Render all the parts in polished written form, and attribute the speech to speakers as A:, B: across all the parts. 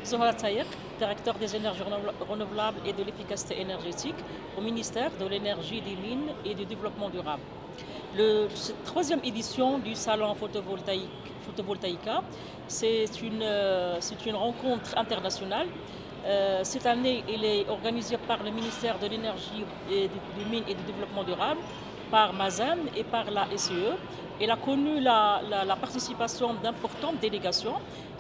A: Zohra Taïq, directeur des énergies renouvelables et de l'efficacité énergétique au ministère de l'énergie, des mines et du développement durable. Cette troisième édition du salon Photovoltaïca, c'est une rencontre internationale. Cette année, elle est organisée par le ministère de l'énergie, des mines et du développement durable, par Mazen et par la SEE. Elle a connu la participation d'importantes délégations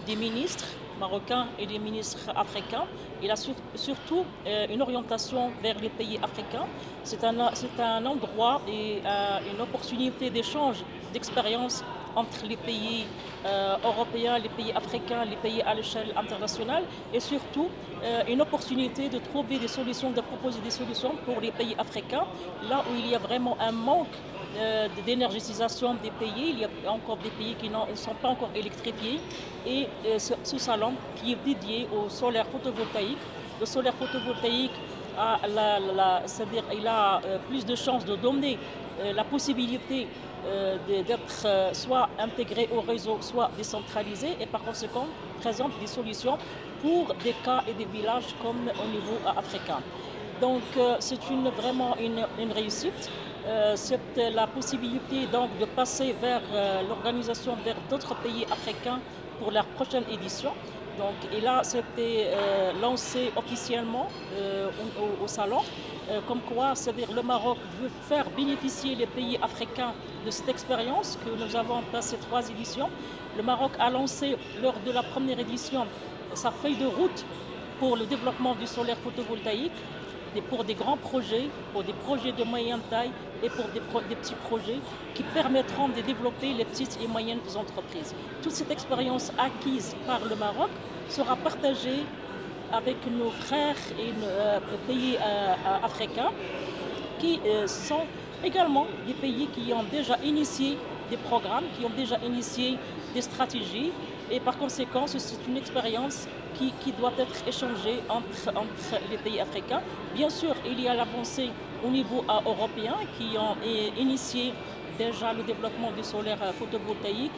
A: des ministres marocains et des ministres africains. Il a surtout une orientation vers les pays africains. C'est un endroit et une opportunité d'échange, d'expérience entre les pays européens, les pays africains, les pays à l'échelle internationale et surtout une opportunité de trouver des solutions, de proposer des solutions pour les pays africains, là où il y a vraiment un manque d'énergétisation des pays. Il y a encore des pays qui ne sont pas encore électrifiés et ce salon qui est dédié au solaire photovoltaïque. Le solaire photovoltaïque c'est-à-dire il a plus de chances de donner la possibilité d'être soit intégré au réseau, soit décentralisé et par conséquent présente des solutions pour des cas et des villages comme au niveau africain. Donc c'est vraiment une réussite. C'est la possibilité donc de passer vers l'organisation vers d'autres pays africains pour la prochaine édition. Donc, et là, c'était lancé officiellement au salon, comme quoi, c'est-à-dire le Maroc veut faire bénéficier les pays africains de cette expérience que nous avons passé 3 éditions. Le Maroc a lancé lors de la première édition sa feuille de route pour le développement du solaire photovoltaïque, pour des grands projets, pour des projets de moyenne taille et pour des petits projets qui permettront de développer les petites et moyennes entreprises. Toute cette expérience acquise par le Maroc sera partagée avec nos frères et nos pays africains qui sont également des pays qui ont déjà initié des programmes, qui ont déjà initié des stratégies et par conséquent c'est une expérience qui doit être échangée entre les pays africains. Bien sûr, il y a l'avancée au niveau européen qui ont initié déjà le développement du solaire photovoltaïque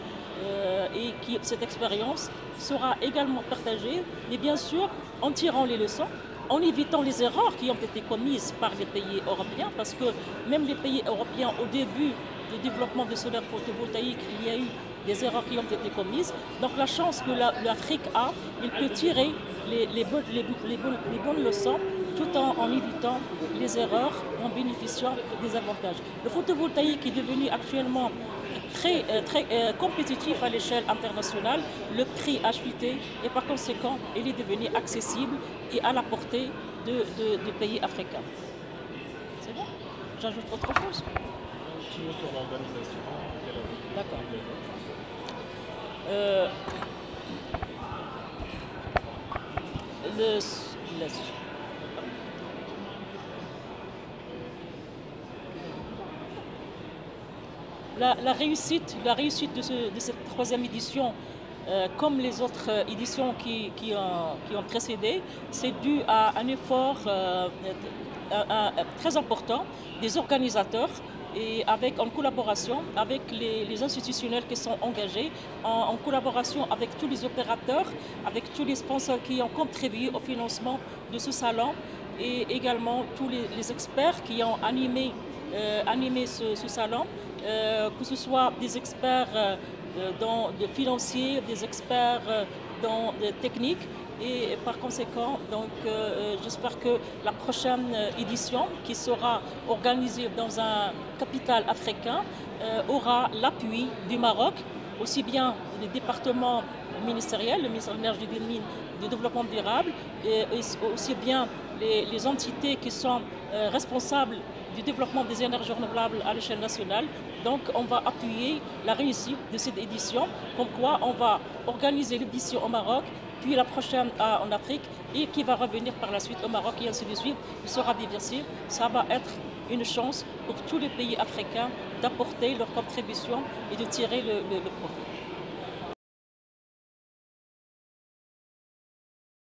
A: et cette expérience sera également partagée, mais bien sûr en tirant les leçons, en évitant les erreurs qui ont été commises par les pays européens, parce que même les pays européens, au début du développement du solaire photovoltaïque, il y a eu des erreurs qui ont été commises. Donc la chance que l'Afrique a, il peut tirer les bonnes leçons tout en évitant les erreurs, en bénéficiant des avantages. Le photovoltaïque est devenu actuellement très compétitif à l'échelle internationale. Le prix a chuté et par conséquent, il est devenu accessible et à la portée des pays africains. C'est bon? J'ajoute autre chose?
B: Sur l'organisation.
A: D'accord. La réussite de cette 3e édition, comme les autres éditions qui ont précédé, c'est dû à un effort très important des organisateurs et en collaboration avec les institutionnels qui sont engagés, en collaboration avec tous les opérateurs, avec tous les sponsors qui ont contribué au financement de ce salon et également tous les experts qui ont animé ce salon, que ce soit des experts financiers, des experts techniques. Et par conséquent, j'espère que la prochaine édition, qui sera organisée dans un capital africain, aura l'appui du Maroc, aussi bien les départements ministériels, le ministère de l'énergie, des mines, du développement durable, et aussi bien les entités qui sont responsables du développement des énergies renouvelables à l'échelle nationale. Donc on va appuyer la réussite de cette édition, comme quoi on va organiser l'édition au Maroc, puis la prochaine en Afrique et qui va revenir par la suite au Maroc et ainsi de suite. Il sera diversifié. Ça va être une chance pour tous les pays africains d'apporter leur contribution et de tirer le profit.